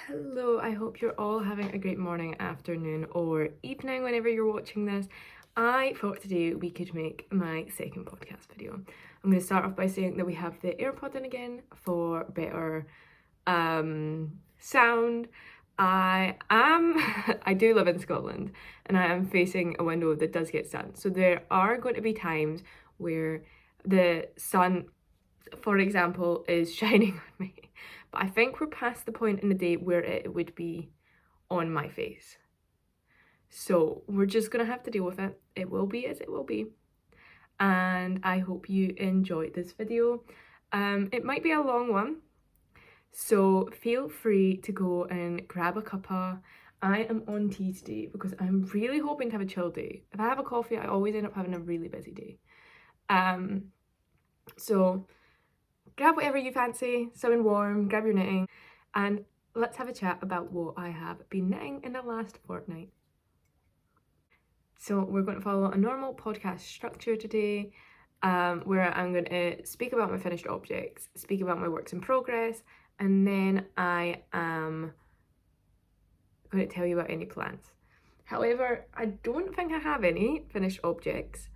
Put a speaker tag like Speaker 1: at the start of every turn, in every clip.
Speaker 1: Hello, I hope you're all having a great morning, afternoon or evening whenever you're watching this. I thought today we could make my second podcast video. I'm going to start off by saying that we have the AirPod in again for better sound. I do live in Scotland and I am facing a window that does get sun. So there are going to be times where the sun, for example, is shining on me. But I think we're past the point in the day where it would be on my face. So we're just gonna have to deal with it. It will be as it will be. And I hope you enjoyed this video. It might be a long one, so feel free to go and grab a cuppa. I am on tea today because I'm really hoping to have a chill day. If I have a coffee, I always end up having a really busy day. So grab whatever you fancy, something warm, grab your knitting, and let's have a chat about what I have been knitting in the last fortnight. So we're going to follow a normal podcast structure today, where I'm going to speak about my finished objects, speak about my works in progress, and then I am going to tell you about any plans. However, I don't think I have any finished objects,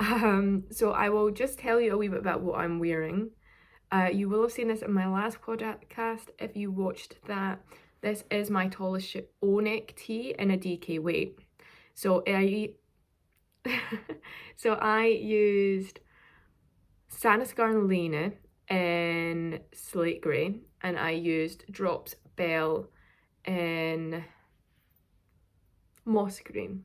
Speaker 1: so I will just tell you a wee bit about what I'm wearing. You will have seen this in my last podcast if you watched that. This is my Toilichte O-neck tee in a DK weight. So I used Sandnes Garn Lena in slate grey, and I used Drops Belle in moss green.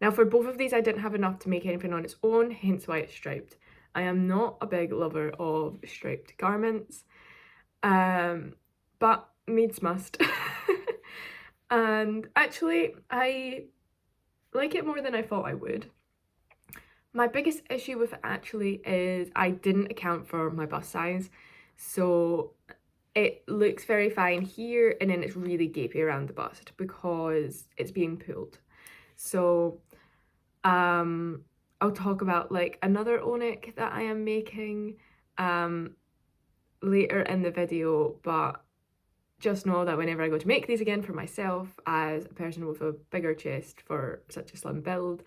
Speaker 1: Now for both of these I didn't have enough to make anything on its own, hence why it's striped. I am not a big lover of striped garments, but needs must. And actually I like it more than I thought I would. My biggest issue with it actually is I didn't account for my bust size, so it looks very fine here and then it's really gapey around the bust because it's being pulled. So I'll talk about like another O-neck that I am making later in the video, but just know that whenever I go to make these again for myself as a person with a bigger chest for such a slim build,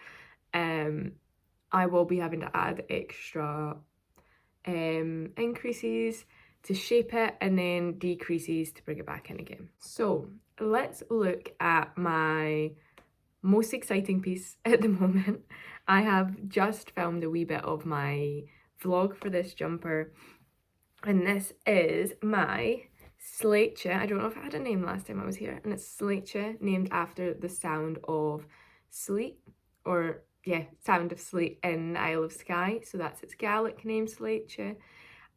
Speaker 1: I will be having to add extra increases to shape it and then decreases to bring it back in again. So let's look at my most exciting piece at the moment. I have just filmed a wee bit of my vlog for this jumper, and this is my Slèite. I don't know if I had a name last time I was here, and it's Slèite, named after the sound of sleet, or yeah, sound of sleet in the Isle of Skye, so that's its Gaelic name, Slèite.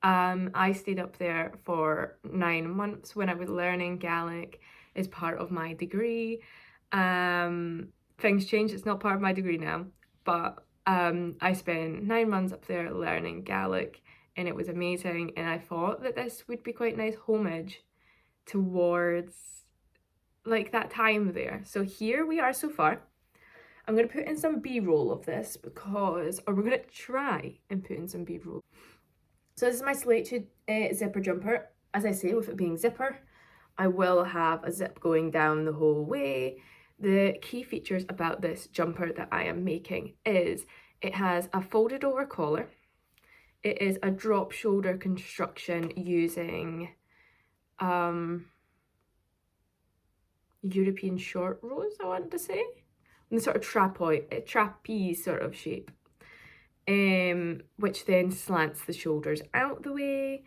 Speaker 1: I stayed up there for 9 months when I was learning Gaelic as part of my degree. Things changed, it's not part of my degree now, but I spent 9 months up there learning Gaelic and it was amazing, and I thought that this would be quite nice homage towards like that time there. So here we are so far. I'm going to put in some b-roll of this because, or we're going to try and put in some b-roll. So this is my Slate zipper jumper. As I say, with it being zipper, I will have a zip going down the whole way. The key features about this jumper that I am making is it has a folded over collar. It is a drop shoulder construction using European short rows, I want to say, in the sort of trapeze sort of shape, which then slants the shoulders out the way.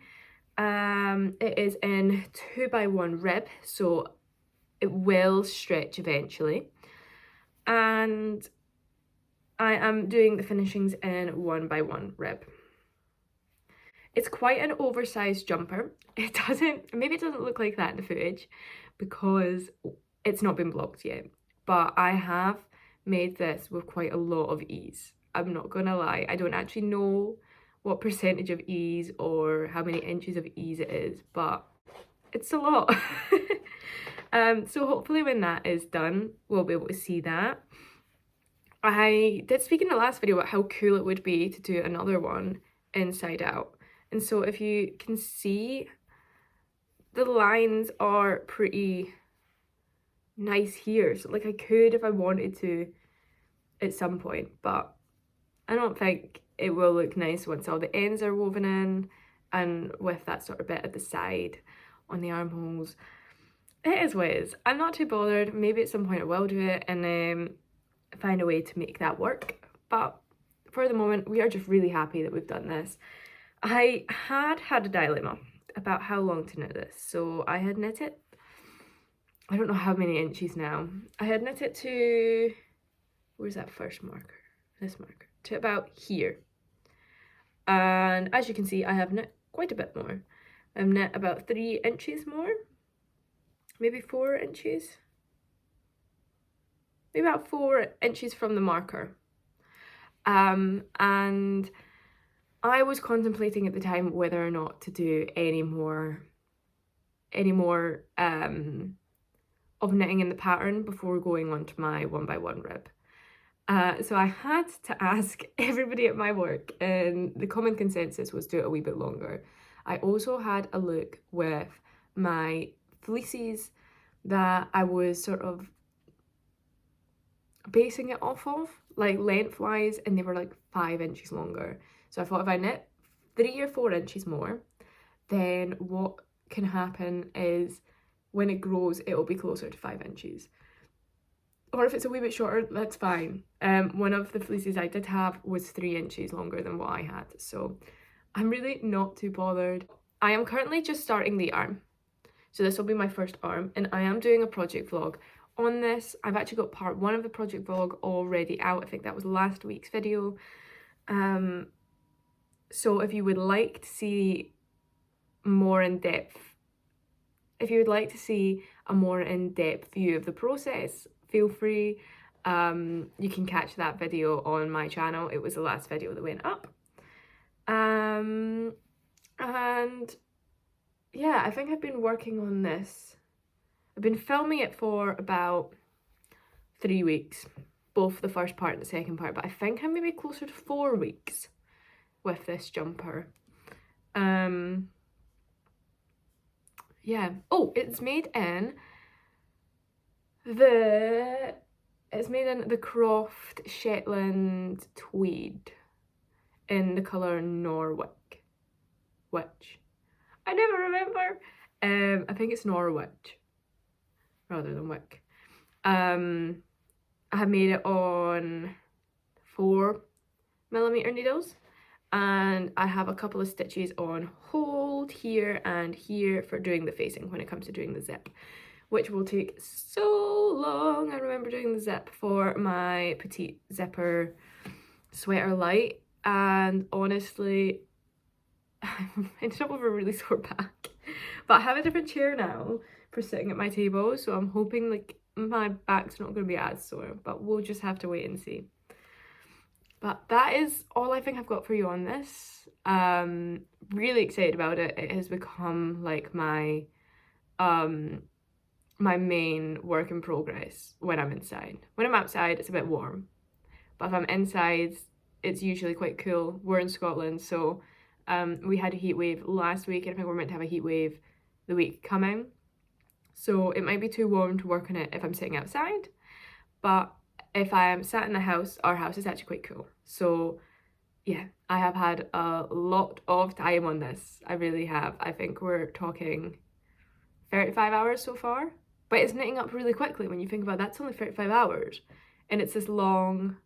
Speaker 1: It is in 2x1 rib, so it will stretch eventually, and I am doing the finishings in 1x1 rib. It's quite an oversized jumper. Maybe it doesn't look like that in the footage because it's not been blocked yet, but I have made this with quite a lot of ease. I'm not gonna lie, I don't actually know what percentage of ease or how many inches of ease it is, but it's a lot. So hopefully when that is done, we'll be able to see that. I did speak in the last video about how cool it would be to do another one inside out. And so if you can see the lines are pretty nice here, so like I could if I wanted to at some point, but I don't think it will look nice once all the ends are woven in and with that sort of bit at the side on the armholes. It is what it is. I'm not too bothered. Maybe at some point I will do it and find a way to make that work, but for the moment we are just really happy that we've done this. I had a dilemma about how long to knit this, so I had knit it, I don't know how many inches now. I had knit it to, where's that first marker? This marker, to about here. And as you can see, I have knit quite a bit more. I've knit about 3 inches more, maybe 4 inches. Maybe about 4 inches from the marker. And I was contemplating at the time whether or not to do any more of knitting in the pattern before going on to my 1x1 rib. So I had to ask everybody at my work, and the common consensus was do it a wee bit longer. I also had a look with my fleeces that I was sort of basing it off of, like lengthwise, and they were like 5 inches longer. So I thought if I knit 3 or 4 inches more, then what can happen is when it grows, it'll be closer to 5 inches. Or if it's a wee bit shorter, that's fine. One of the fleeces I did have was 3 inches longer than what I had, so I'm really not too bothered. I am currently just starting the arm, so this will be my first arm, and I am doing a project vlog on this. I've actually got part 1 of the project vlog already out. I think that was last week's video. So if you would like to see more in-depth, if you would like to see a more in-depth view of the process, feel free. You can catch that video on my channel. It was the last video that went up. And yeah, I think I've been working on this. I've been filming it for about 3 weeks, both the first part and the second part, but I think I'm maybe closer to 4 weeks with this jumper. Yeah. Oh, it's made in the Croft Shetland Tweed in the colour Norwich. I never remember. I think it's Norwich rather than Wick. I have made it on 4mm needles, and I have a couple of stitches on hold here and here for doing the facing when it comes to doing the zip, which will take so long. I remember doing the zip for my Sleat Zipper Sweater light, and honestly I ended up with a really sore back. But I have a different chair now for sitting at my table, so I'm hoping like my back's not going to be as sore, but we'll just have to wait and see. But that is all I think I've got for you on this. Really excited about it. It has become like my main work in progress when I'm inside. When I'm outside, it's a bit warm, but if I'm inside, it's usually quite cool. We're in Scotland, so we had a heat wave last week, and I think we're meant to have a heat wave the week coming. So it might be too warm to work on it if I'm sitting outside, but if I am sat in the house, our house is actually quite cool. So yeah, I have had a lot of time on this. I really have. I think we're talking 35 hours so far, but it's knitting up really quickly when you think about it. That's only 35 hours, and it's this long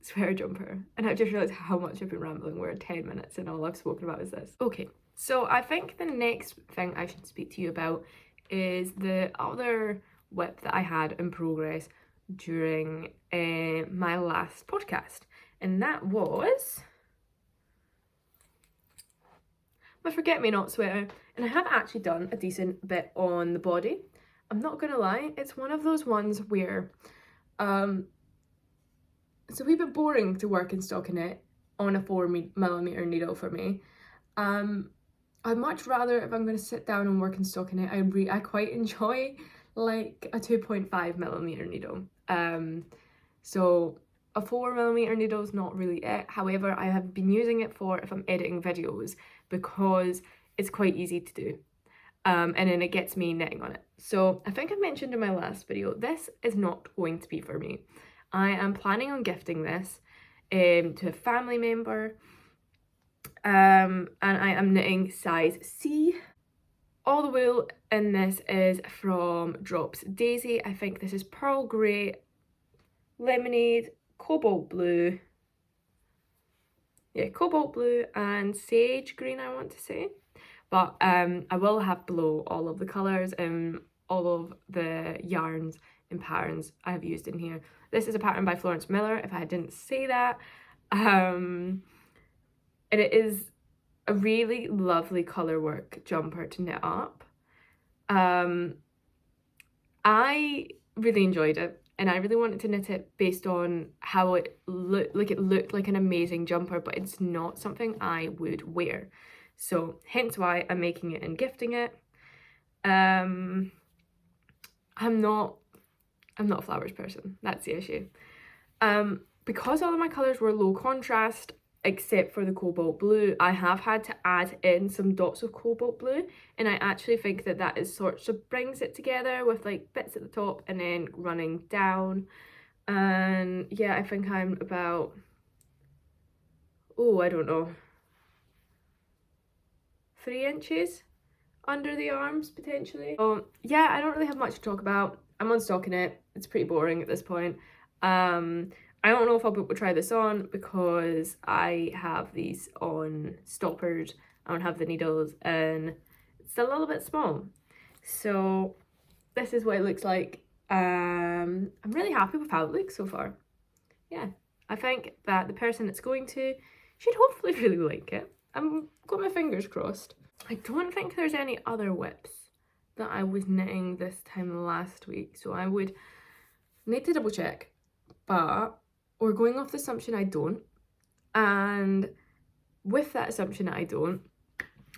Speaker 1: sweater jumper, and I've just realised how much I've been rambling. We're at 10 minutes and all I've spoken about is this. Okay, so I think the next thing I should speak to you about is the other whip that I had in progress during my last podcast, and that was my Forget-Me-Not sweater. And I have actually done a decent bit on the body. I'm not gonna lie, it's one of those ones where it's a wee bit boring to work in stockinette on a 4mm needle for me. I'd much rather, if I'm going to sit down and work in stockinette, I quite enjoy like a 2.5mm needle. So a 4mm needle is not really it. However, I have been using it for if I'm editing videos because it's quite easy to do. and then it gets me knitting on it. So I think I mentioned in my last video, this is not going to be for me. I am planning on gifting this to a family member, and I am knitting size C. All the wool in this is from Drops Daisy. I think this is Pearl Grey, Lemonade, Cobalt Blue. Yeah, Cobalt Blue and Sage Green, I want to say. But I will have below all of the colours and all of the yarns and patterns I have used in here. This is a pattern by Florence Miller, if I didn't say that. And it is a really lovely colour work jumper to knit up. I really enjoyed it, and I really wanted to knit it based on how it looked. Like, it looked like an amazing jumper, but it's not something I would wear. So hence why I'm making it and gifting it. I'm not a flowers person, that's the issue. Because all of my colours were low contrast, except for the cobalt blue, I have had to add in some dots of cobalt blue, and I actually think that that is sort of brings it together with like bits at the top and then running down. And yeah, I think I'm about, I don't know, 3 inches under the arms potentially. So yeah, I don't really have much to talk about. I'm unstocking it. It's pretty boring at this point. I don't know if I'll be able to try this on because I have these on stoppers. I don't have the needles and it's a little bit small. So this is what it looks like. I'm really happy with how it looks so far. Yeah, I think that the person it's going to should hopefully really like it. I've got my fingers crossed. I don't think there's any other whips that I was knitting this time last week, so I would need to double check, but we're going off the assumption I don't, and with that assumption that I don't,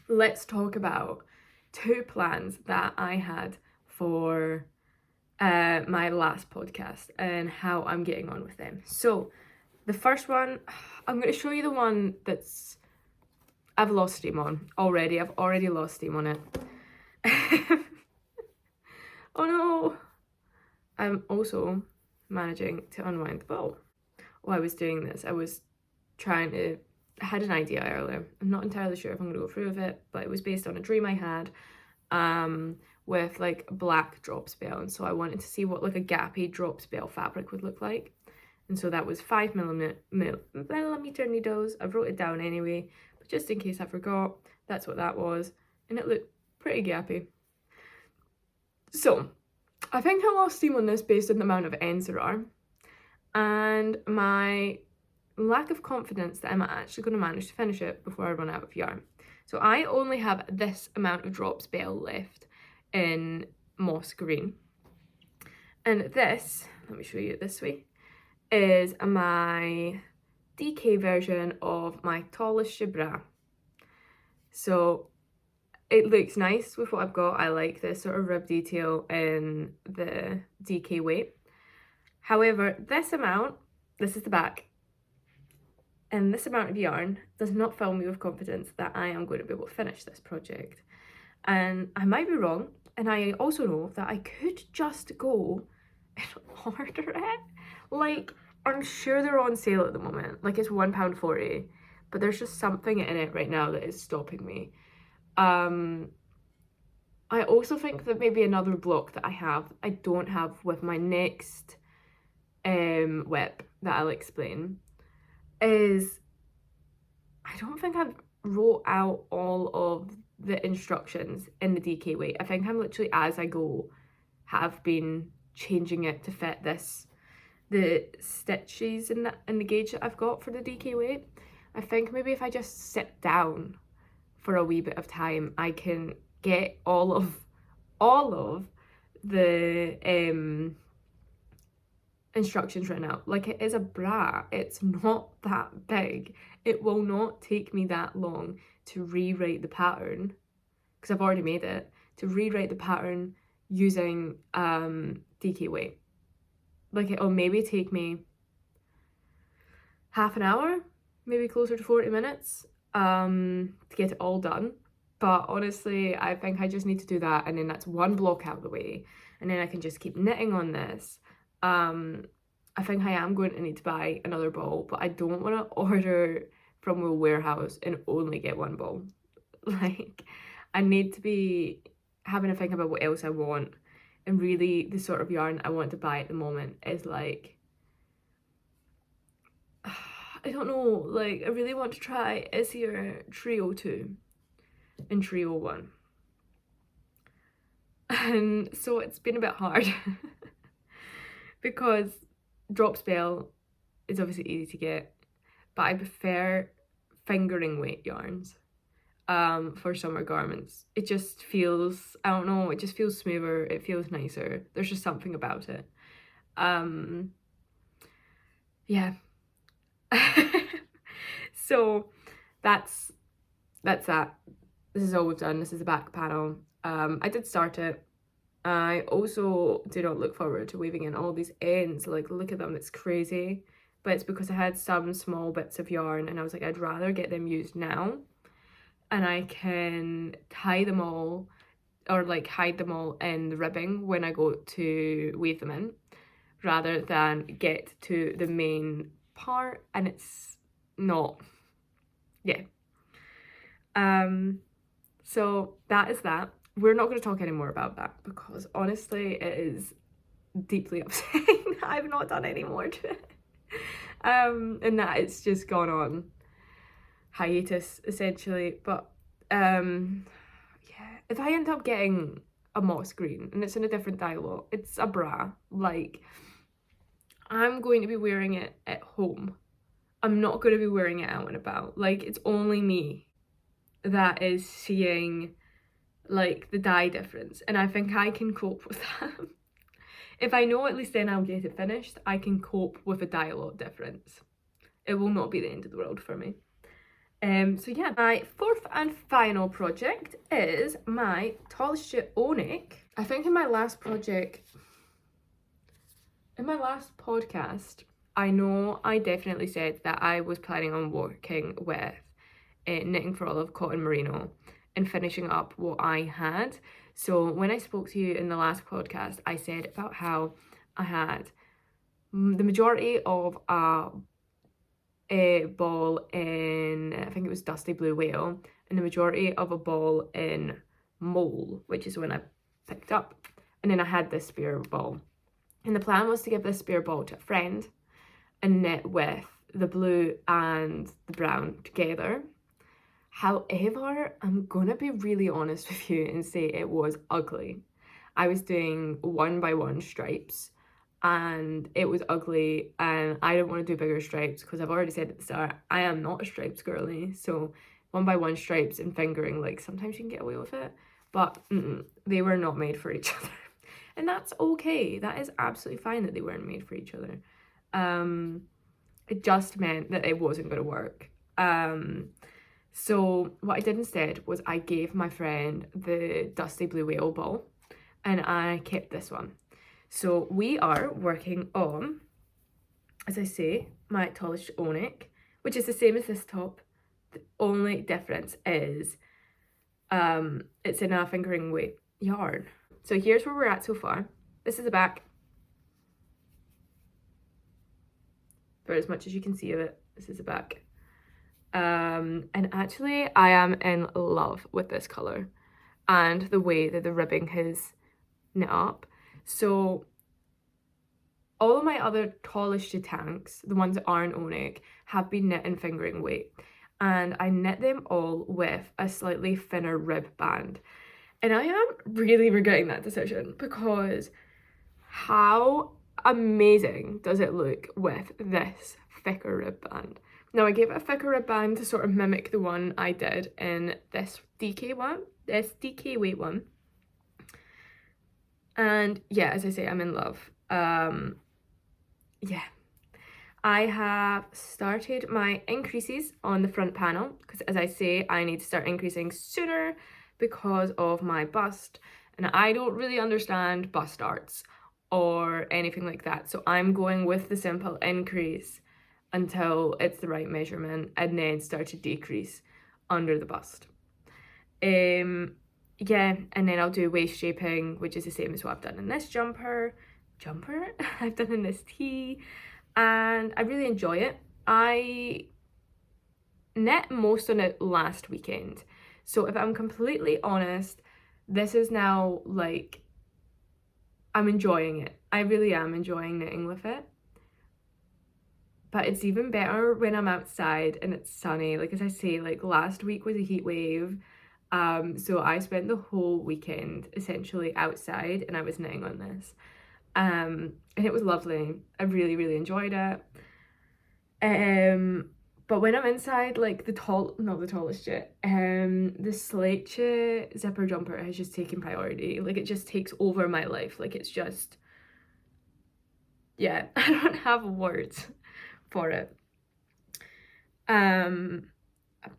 Speaker 1: let's talk about 2 plans that I had for my last podcast and how I'm getting on with them. So the first one, I'm going to show you the one that's I've lost steam on already. I've already lost steam on it. Oh no! I'm also managing to unwind the bow. While I was doing this, I was trying to, I had an idea earlier. I'm not entirely sure if I'm going to go through with it, but it was based on a dream I had with like black drop spell. And so I wanted to see what like a gappy drop spell fabric would look like. And so that was 5 millimeter needles. I wrote it down anyway, but just in case I forgot, that's what that was. And it looked pretty gappy. So I think I lost steam on this based on the amount of ends there are, and my lack of confidence that I'm actually going to manage to finish it before I run out of yarn. So I only have this amount of drop spell left in moss green, and this, let me show you it this way, is my DK version of my Toilichte bra. So it looks nice with what I've got. I like this sort of rib detail in the DK weight. However, this amount, this is the back, and this amount of yarn does not fill me with confidence that I am going to be able to finish this project. And I might be wrong, and I also know that I could just go and order it. Like, I'm sure they're on sale at the moment. Like, it's £1.40, but there's just something in it right now that is stopping me. I also think that maybe another block that I don't have with my next whip that I'll explain is I don't think I've wrote out all of the instructions in the DK weight. I think I'm literally as I go have been changing it to fit the stitches in the gauge that I've got for the DK weight. I think maybe if I just sit down for a wee bit of time, I can get all of the instructions written out. Like, it is a bra, it's not that big. It will not take me that long to rewrite the pattern, because I've already made it, to rewrite the pattern using DK weight. Like, it'll maybe take me half an hour, maybe closer to 40 minutes to get it all done. But honestly, I think I just need to do that, and then that's one block out of the way, and then I can just keep knitting on this. I think I am going to need to buy another ball, but I don't want to order from a warehouse and only get one ball. Like, I need to be having a think about what else I want, and really the sort of yarn I want to buy at the moment is like, I don't know, like I really want to try Essier Trio 2 and Trio 1. And so it's been a bit hard because Drops Belle is obviously easy to get, but I prefer fingering weight yarns for summer garments. It just feels, I don't know, it just feels smoother, it feels nicer. There's just something about it. Yeah. So that's that. This is all we've done. This is the back panel. I did start it. I also do not look forward to weaving in all these ends. Like, look at them, it's crazy. But it's because I had some small bits of yarn and I was like, I'd rather get them used now, and I can tie them all or like hide them all in the ribbing when I go to weave them in, rather than get to the main part and it's not, yeah. So that is that. We're not going to talk anymore about that because honestly it is deeply upsetting that I've not done any more to it. And that it's just gone on hiatus essentially. But yeah, if I end up getting a moss green and it's in a different dye lot, it's a bra, like I'm going to be wearing it at home. I'm not going to be wearing it out and about. Like, it's only me that is seeing like the dye difference, and I think I can cope with that. If I know at least then I'll get it finished, I can cope with a dye lot difference. It will not be the end of the world for me. So yeah, my fourth and final project is my Toilichte Onyx. I think in my last podcast, I know I definitely said that I was planning on working with knitting for olive cotton merino and finishing up what I had. So when I spoke to you in the last podcast, I said about how I had the majority of a ball in, I think it was Dusty Blue Whale, and the majority of a ball in Mole, which is when I picked up. And then I had this spare ball. And the plan was to give this spare ball to a friend and knit with the blue and the brown together. However, I'm gonna be really honest with you and say it was ugly. I was doing 1x1 stripes and it was ugly, and I didn't want to do bigger stripes because I've already said at the start, I am not a stripes girly. So 1x1 stripes and fingering, like sometimes you can get away with it, but they were not made for each other. And that's okay. That is absolutely fine that they weren't made for each other. It just meant that it wasn't going to work. So what I did instead was I gave my friend the Dusty Blue Whale ball and I kept this one. So we are working on, as I say, my Toilichte Onyx, which is the same as this top. The only difference is it's in a fingering weight yarn. So here's where we're at so far. This is the back. For as much as you can see of it, this is the back. And actually I am in love with this colour and the way that the ribbing has knit up. So all of my other Toilichte tanks, the ones that aren't Onyx, have been knit in fingering weight, and I knit them all with a slightly thinner rib band. And I am really regretting that decision because how amazing does it look with this thicker rib band. Now I gave it a thicker rib band to sort of mimic the one I did in this DK weight one. And yeah, as I say, I'm in love. Yeah. I have started my increases on the front panel because, as I say, I need to start increasing sooner because of my bust, and I don't really understand bust arts or anything like that, so I'm going with the simple increase until it's the right measurement and then start to decrease under the bust. Yeah, and then I'll do waist shaping, which is the same as what I've done in this jumper I've done in this tee, and I really enjoy it. I knit most on it last weekend, so if I'm completely honest, this is now like, I'm enjoying it. I really am enjoying knitting with it. But it's even better when I'm outside and it's sunny. Like, as I say, like last week was a heat wave. So I spent the whole weekend essentially outside and I was knitting on this. And it was lovely. I really, really enjoyed it. But when I'm inside, like the Toilichte, the Slate zipper jumper has just taken priority. Like, it just takes over my life. Like, it's just, yeah, I don't have words for it.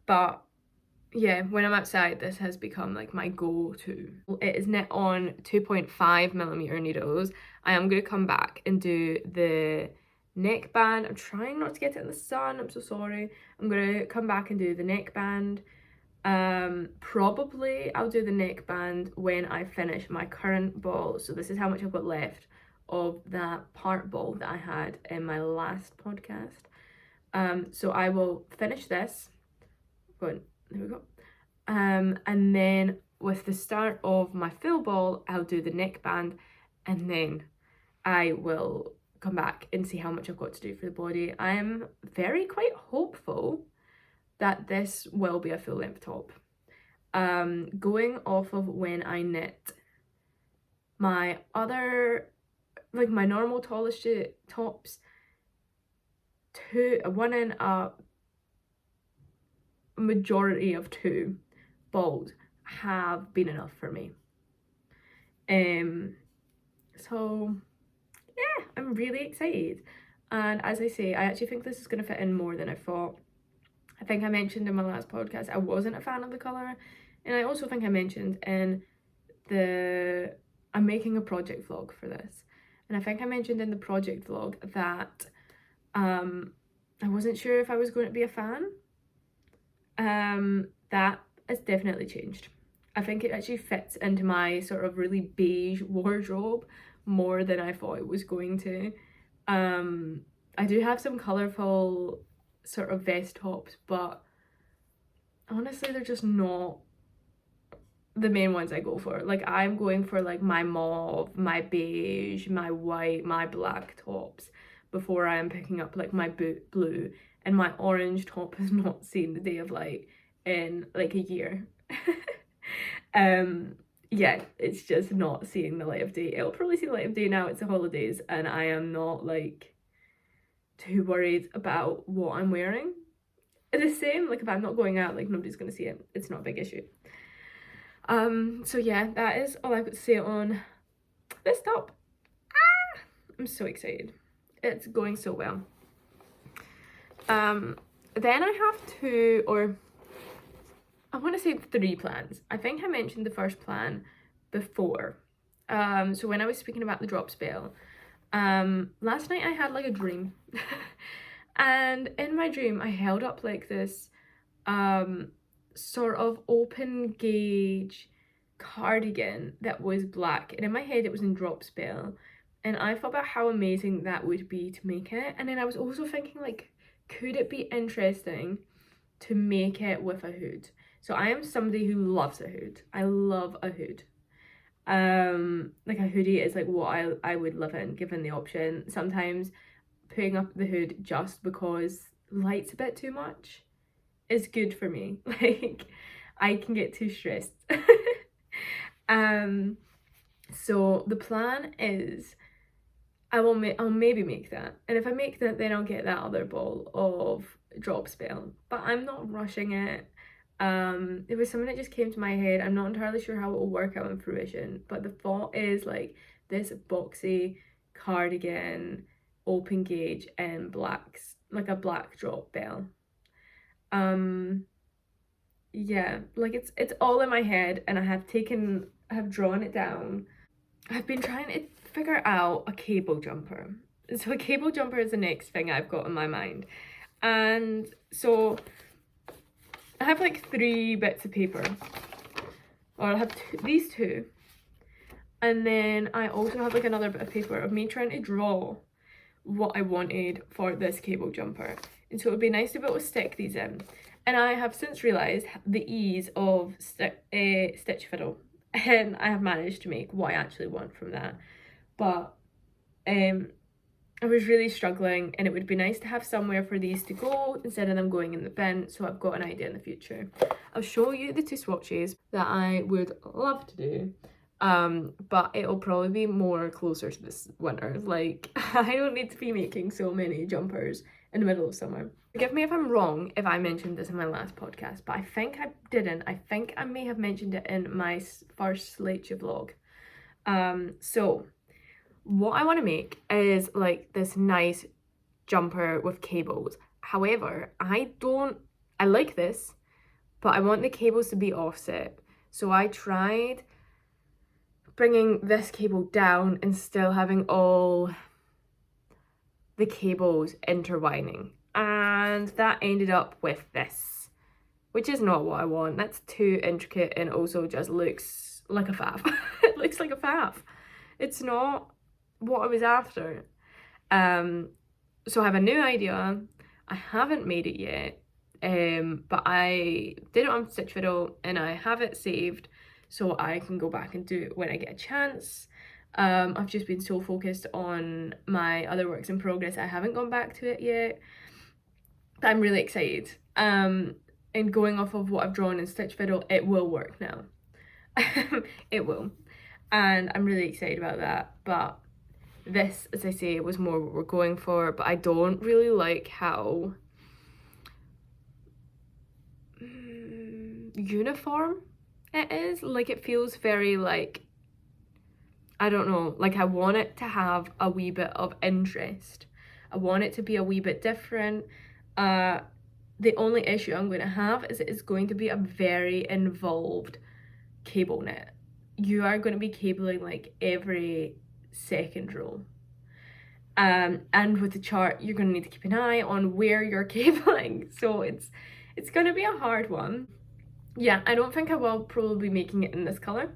Speaker 1: But yeah, when I'm outside, this has become like my go-to. It is knit on 2.5mm needles. I am going to come back and do the neckband. I'm trying not to get it in the sun, I'm so sorry. I'm going to come back and do the neckband. Probably I'll do the neckband when I finish my current ball. So this is how much I've got left of that part ball that I had in my last podcast. So I will finish this. There we go. And then with the start of my full ball, I'll do the neckband, and then I will come back and see how much I've got to do for the body. I am quite hopeful that this will be a full length top. Going off of when I knit my other, like my normal Toilichte tops, one in a majority of 2 balls have been enough for me. So yeah, I'm really excited. And as I say, I actually think this is going to fit in more than I thought. I think I mentioned in my last podcast I wasn't a fan of the colour, and I also think I mentioned in I'm making a project vlog for this, and I think I mentioned in the project vlog that I wasn't sure if I was going to be a fan. That has definitely changed. I think it actually fits into my sort of really beige wardrobe more than I thought it was going to. I do have some colourful sort of vest tops, but honestly they're just not the main ones I go for. Like, I'm going for like my mauve, my beige, my white, my black tops before I am picking up like my blue, and my orange top has not seen the day of light in like a year. Yeah, it's just not seeing the light of day. It'll probably see the light of day now, it's the holidays, and I am not like too worried about what I'm wearing. The same, like if I'm not going out, like nobody's gonna see it. It's not a big issue. So yeah, that is all I've got to say on this top. I'm so excited. It's going so well. Then I have 2, or I want to say 3 plans. I think I mentioned the first plan before. So when I was speaking about the drop spell, last night I had like a dream. And in my dream I held up like this sort of open gauge cardigan that was black, and in my head it was in drop spell, and I thought about how amazing that would be to make it. And then I was also thinking, like, could it be interesting to make it with a hood? So I am somebody who loves a hood. I love a hood. Like a hoodie is like what I would live in given the option. Sometimes putting up the hood just because light's a bit too much is good for me. Like, I can get too stressed. So the plan is I'll maybe make that, and if I make that, then I'll get that other ball of drop spell, but I'm not rushing it. It was something that just came to my head. I'm not entirely sure how it will work out in fruition, but the thought is like this boxy cardigan, open gauge, and blacks, like a black drop bell. Yeah, like it's all in my head, and I have drawn it down. I've been trying to figure out a cable jumper. So a cable jumper is the next thing I've got in my mind. And so I have like 3 bits of paper or I have these two, and then I also have like another bit of paper of me trying to draw what I wanted for this cable jumper, and so it would be nice to be able to stick these in. And I have since realised the ease of stitch fiddle, and I have managed to make what I actually want from that. But I was really struggling, and it would be nice to have somewhere for these to go instead of them going in the bin, so I've got an idea in the future. I'll show you the two swatches that I would love to do, but it'll probably be more closer to this winter. Like, I don't need to be making so many jumpers in the middle of summer. Forgive me if I'm wrong if I mentioned this in my last podcast, but I think I didn't. I think I may have mentioned it in my first Slate vlog. So what I want to make is like this nice jumper with cables. However, I like this, but I want the cables to be offset. So I tried bringing this cable down and still having all the cables intertwining. And that ended up with this, which is not what I want. That's too intricate and also just looks like a faff. It looks like a faff. It's not what I was after. So I have a new idea. I haven't made it yet, but I did it on Stitch Fiddle and I have it saved so I can go back and do it when I get a chance. I've just been so focused on my other works in progress, I haven't gone back to it yet. But I'm really excited. And going off of what I've drawn in Stitch Fiddle, it will work now. It will. And I'm really excited about that. But this, as I say, was more what we're going for, but I don't really like how uniform it is. Like, it feels very like, I don't know, like I want it to have a wee bit of interest. I want it to be a wee bit different. The only issue I'm going to have is it's going to be a very involved cable knit. You are going to be cabling like every second row. And with the chart, you're going to need to keep an eye on where you're cabling. So it's going to be a hard one. Yeah, I don't think I will probably be making it in this colour.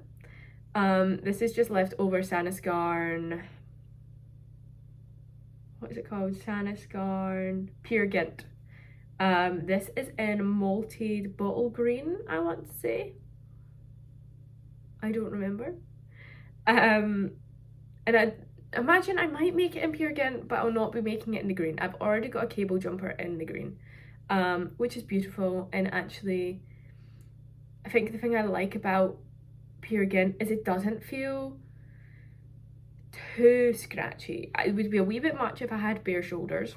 Speaker 1: This is just leftover Sandnes Garn. What is it called? Sandnes Garn Pure Gint. This is in Malted Bottle Green, I want to say. I don't remember. And I imagine I might make it in Pure Gint, but I'll not be making it in the green. I've already got a cable jumper in the green, which is beautiful. And actually, I think the thing I like about Pure Gint is it doesn't feel too scratchy. It would be a wee bit much if I had bare shoulders.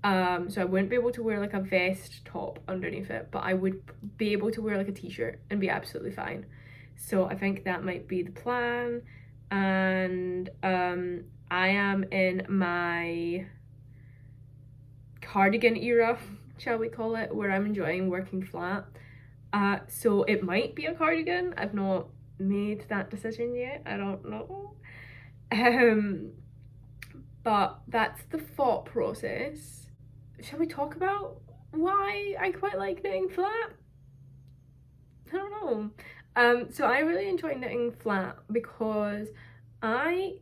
Speaker 1: So I wouldn't be able to wear like a vest top underneath it, but I would be able to wear like a t-shirt and be absolutely fine. So I think that might be the plan. And I am in my cardigan era, shall we call it, where I'm enjoying working flat. So it might be a cardigan. I've not made that decision yet. I don't know. But that's the thought process. Shall we talk about why I quite like knitting flat? I don't know. So I really enjoy knitting flat because I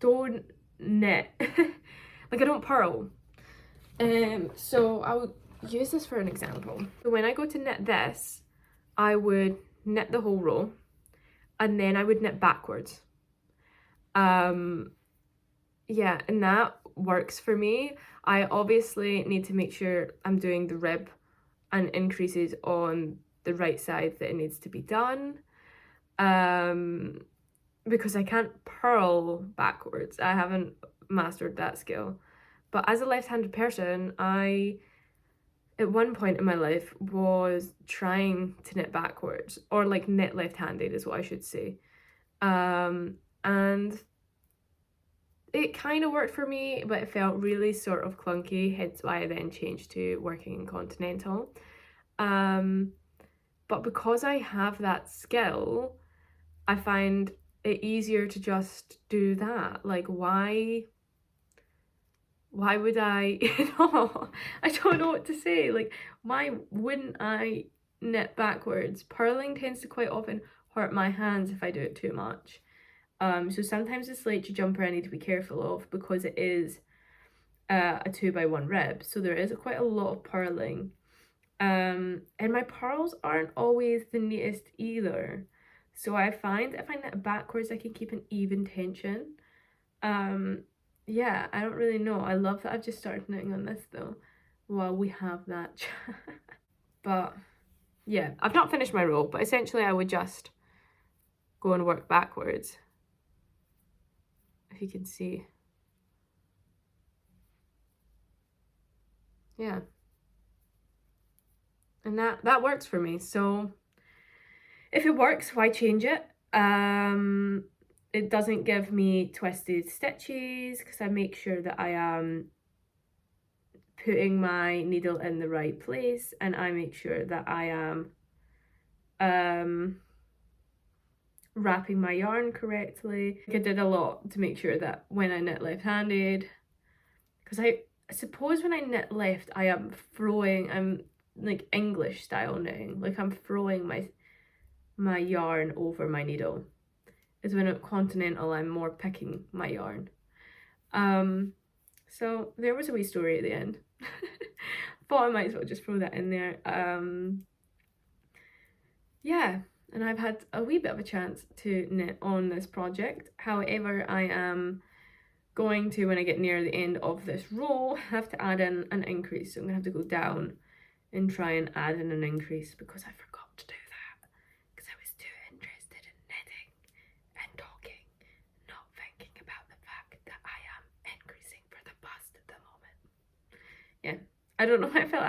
Speaker 1: don't knit. Like, I don't purl. So I'll use this for an example. So when I go to knit this, I would knit the whole row and then I would knit backwards. Yeah, and that works for me. I obviously need to make sure I'm doing the rib and increases on the right side that it needs to be done, because I can't purl backwards. I haven't mastered that skill. But as a left-handed person, I at one point in my life was trying to knit backwards, or like knit left-handed is what I should say, and it kind of worked for me, but it felt really sort of clunky, hence why I then changed to working in continental. But because I have that skill, I find it easier to just do that. Like, why would I, I don't know what to say. Like, why wouldn't I knit backwards, purling tends to quite often hurt my hands if I do it too much. So sometimes the Slèite jumper I need to be careful of because it is a 2x1 rib, so there is quite a lot of purling. And my purls aren't always the neatest either. So I find if I knit backwards, I can keep an even tension. Yeah, I don't really know. I love that I've just started knitting on this though, while we have that chat. But yeah, I've not finished my row, but essentially I would just go and work backwards. If you can see. Yeah. And that works for me. So if it works, why change it? It doesn't give me twisted stitches because I make sure that I am putting my needle in the right place, and I make sure that I am wrapping my yarn correctly. I did a lot to make sure that when I knit left-handed, because I suppose when I knit left I am throwing, I'm like English style knitting, like I'm throwing my yarn over my needle. Is when at continental I'm more picking my yarn. So there was a wee story at the end. Thought I might as well just throw that in there. Yeah, and I've had a wee bit of a chance to knit on this project. However, I am going to, when I get near the end of this row, have to add in an increase. So I'm gonna have to go down and try and add in an increase because I forgot to do that because I was too interested in knitting and talking, not thinking about the fact that I am increasing for the bust at the moment. Yeah, I don't know why I felt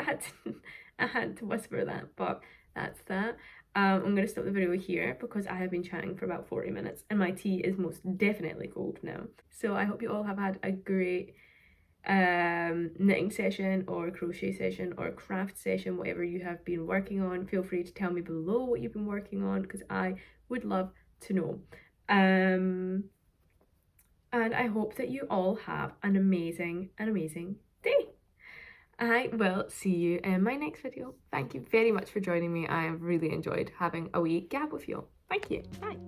Speaker 1: I had to whisper that, but that's that. I'm going to stop the video here because I have been chatting for about 40 minutes and my tea is most definitely cold now. So I hope you all have had a great knitting session or crochet session or craft session, whatever you have been working on. Feel free to tell me below what you've been working on because I would love to know. And I hope that you all have an amazing day. I will see you in my next video. Thank you very much for joining me. I have really enjoyed having a wee gab with you. Thank you. Bye.